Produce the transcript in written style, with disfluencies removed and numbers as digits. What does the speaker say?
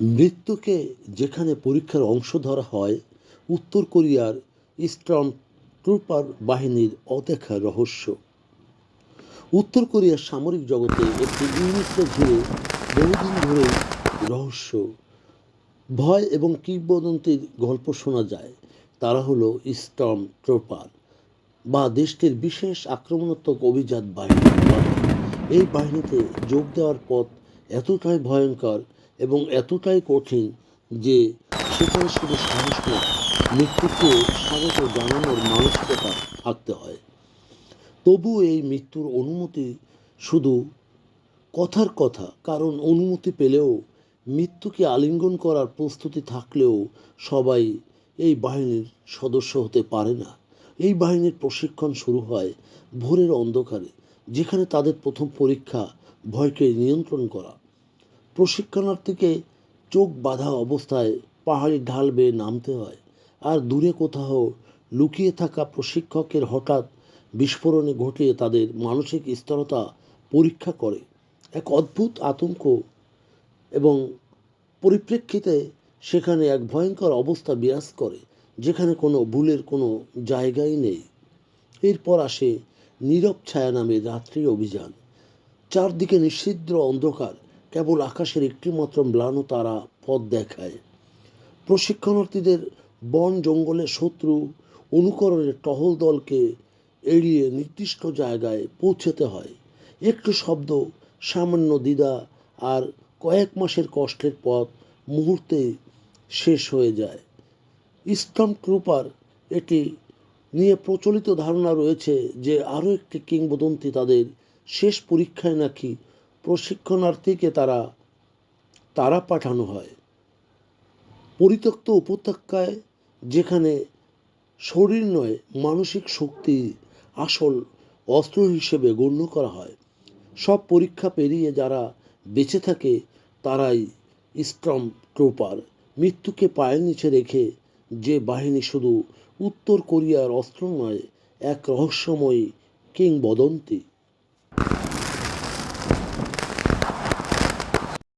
মৃত্যুকে যেখানে পরীক্ষার অংশ ধরা হয়, উত্তর কোরিয়ার স্টর্ম ট্রুপার বাহিনীর অদেখা রহস্য। উত্তর কোরিয়ার সামরিক জগতে একটি ইউনিটকে ঘিরে বহুদিন ধরেই রহস্য, ভয় এবং কিংবদন্তির গল্প শোনা যায়। তারা হলো স্টর্ম ট্রুপার বা দেশটির বিশেষ আক্রমণাত্মক অভিজাত বাহিনী। এই বাহিনীতে যোগ দেওয়ার পথ এতটাই ভয়ঙ্কর এবং এতটাই কঠিন যে সেখানে শুধু সাহস নয়, মৃত্যুকে স্বাগত জানানোর মানসিকতা থাকতে হয়। তবুও এই মৃত্যুর অনুমতি শুধু কথার কথা, কারণ অনুমতি পেলেও মৃত্যুকে আলিঙ্গন করার প্রস্তুতি থাকলেও সবাই এই বাহিনীর সদস্য হতে পারে না। এই বাহিনীর প্রশিক্ষণ শুরু হয় ভোরের অন্ধকারে, যেখানে তাদের প্রথম পরীক্ষা ভয়কে নিয়ন্ত্রণ করা। প্রশিক্ষণার্থীকে চোখ বাঁধা অবস্থায় পাহাড়ি ঢাল বেয়ে নামতে হয়, আর দূরে কোথাও লুকিয়ে থাকা প্রশিক্ষকের হঠাৎ বিস্ফোরণে ঘটিয়ে তাদের মানসিক স্থিরতা পরীক্ষা করে। এক অদ্ভুত আতঙ্ক এবং পরিপ্রেক্ষিতে সেখানে এক ভয়ঙ্কর অবস্থা বিরাজ করে, যেখানে কোনো ভুলের কোনো জায়গাই নেই। এরপর আসে নীরব ছায়া নামে রাত্রি অভিযান। চারদিকে নিষিদ্ধ অন্ধকার, কেবল আকাশের একটিমাত্র ম্লান তারা পথ দেখায়। প্রশিক্ষণার্থীদের বন জঙ্গলে শত্রু অনুকরণের টহল দলকে এড়িয়ে নির্দিষ্ট জায়গায় পৌঁছতে হয়। একটু শব্দ, সামান্য দ্বিধা আর কয়েক মাসের কষ্টের পথ মুহূর্তে শেষ হয়ে যায়। স্টর্ম ট্রুপার এটি নিয়ে প্রচলিত ধারণা রয়েছে যে আরও একটি কিংবদন্তি তাদের শেষ পরীক্ষায় নাকি প্রশিক্ষণার্থীকে তারা পাঠানো হয় পরিত্যক্ত উপত্যকায়, যেখানে শরীর নয় মানসিক শক্তি আসল অস্ত্র হিসেবে গণ্য করা হয়। সব পরীক্ষা পেরিয়ে যারা বেঁচে থাকে তারাই স্টর্ম ট্রুপার। মৃত্যুকে পায়ের নিচে রেখে যে বাহিনী শুধু উত্তর কোরিয়ার অস্ত্র নয়, এক রহস্যময়ী কিংবদন্তি।